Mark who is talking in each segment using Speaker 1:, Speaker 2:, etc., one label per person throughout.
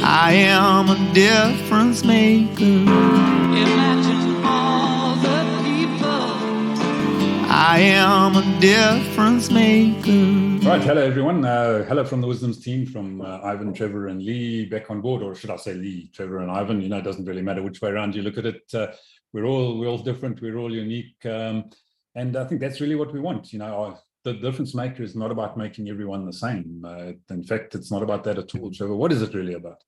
Speaker 1: I am a difference maker.
Speaker 2: Imagine all the people.
Speaker 1: I am a difference maker.
Speaker 3: Right, hello everyone. Hello from the Wisdoms team, from Ivan, Trevor and Leigh back on board, or should I say Leigh, Trevor and Ivan. You know, it doesn't really matter which way around you look at it. We're all different, we're all unique. And I think that's really what we want. You know, the difference maker is not about making everyone the same. In fact, it's not about that at all. Trevor, what is it really about?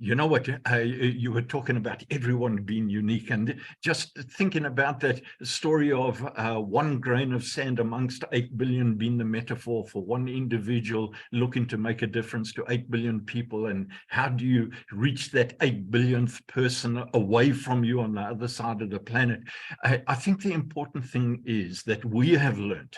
Speaker 4: You know what, you were talking about everyone being unique, and just thinking about that story of 1 grain of sand amongst 8 billion being the metaphor for one individual looking to make a difference to 8 billion people. And how do you reach that 8 billionth person away from you on the other side of the planet? I think the important thing is that we have learned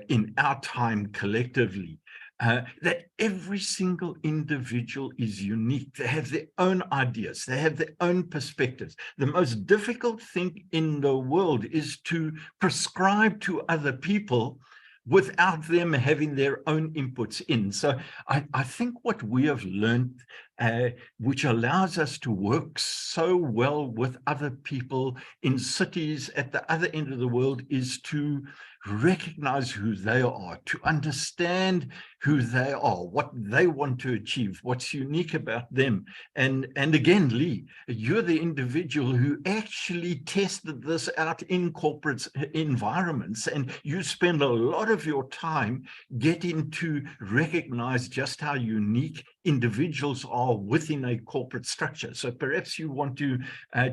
Speaker 4: in our time collectively that every single individual is unique. They have their own ideas, they have their own perspectives. The most difficult thing in the world is to prescribe to other people without them having their own inputs in. So I think what we have learned, which allows us to work so well with other people in cities at the other end of the world, is to recognize who they are, to understand who they are, what they want to achieve, what's unique about them. And again, Leigh, you're the individual who actually tested this out in corporate environments, and you spend a lot of your time getting to recognize just how unique individuals are within a corporate structure. So perhaps you want to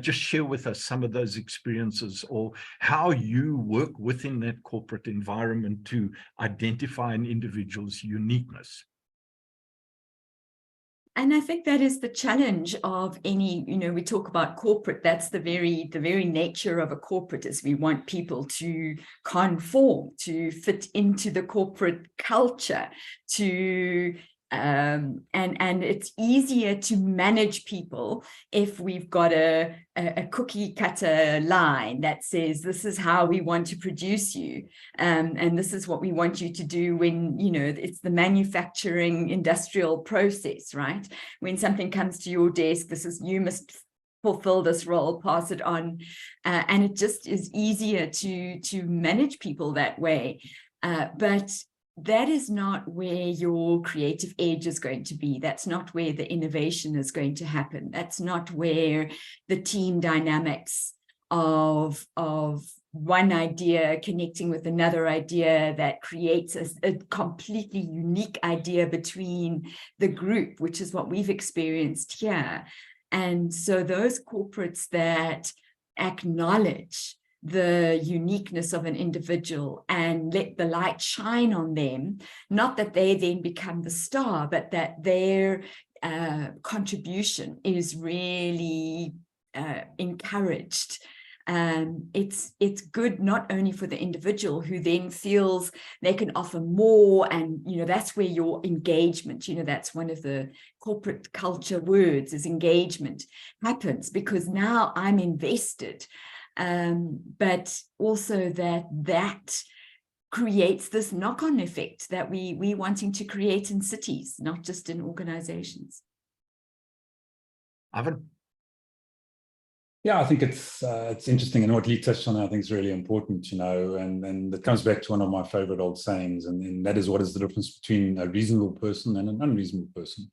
Speaker 4: just share with us some of those experiences, or how you work within that corporate environment to identify an individual's uniqueness.
Speaker 5: And I think that is the challenge of any, we talk about corporate, that's the very nature of a corporate, is we want people to conform, to fit into the corporate culture, to and it's easier to manage people if we've got a cookie cutter line that says, this is how we want to produce you, and this is what we want you to do when, it's the manufacturing industrial process, right? When something comes to your desk, you must fulfill this role, pass it on, and it just is easier to manage people that way. But that is not where your creative edge is going to be. That's not where the innovation is going to happen. That's not where the team dynamics of one idea connecting with another idea that creates a completely unique idea between the group, which is what we've experienced here. And so those corporates that acknowledge the uniqueness of an individual and let the light shine on them, not that they then become the star, but that their contribution is really encouraged. It's good not only for the individual, who then feels they can offer more, and that's where your engagement, that's one of the corporate culture words, is engagement, happens, because now I'm invested. But also that creates this knock-on effect that we wanting to create in cities, not just in organizations.
Speaker 4: Ivan?
Speaker 3: Yeah, I think it's interesting, and what Leigh touched on, I think, is really important, and it comes back to one of my favorite old sayings, and that is, what is the difference between a reasonable person and an unreasonable person?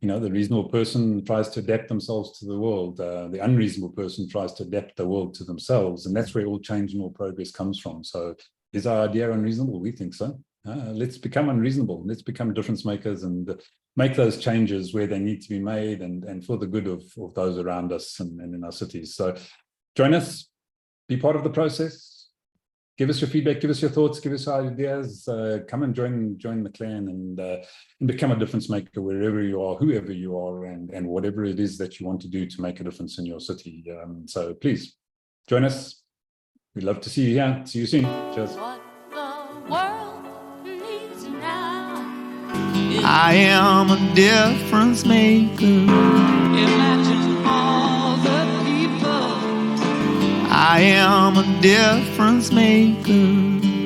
Speaker 3: The reasonable person tries to adapt themselves to the world. The unreasonable person tries to adapt the world to themselves. And that's where all change and all progress comes from. So is our idea unreasonable? We think so. Let's become unreasonable. Let's become difference makers and make those changes where they need to be made, and for the good of those around us and in our cities. So join us, be part of the process. Give us your feedback, give us your thoughts, give us your ideas. Come and join the clan and become a difference maker wherever you are, whoever you are, and whatever it is that you want to do to make a difference in your city. So please join us. We'd love to see you here. See you soon. Cheers.
Speaker 2: What the world needs now.
Speaker 1: I am a difference maker.
Speaker 2: Imagine all the people.
Speaker 1: I am a difference maker.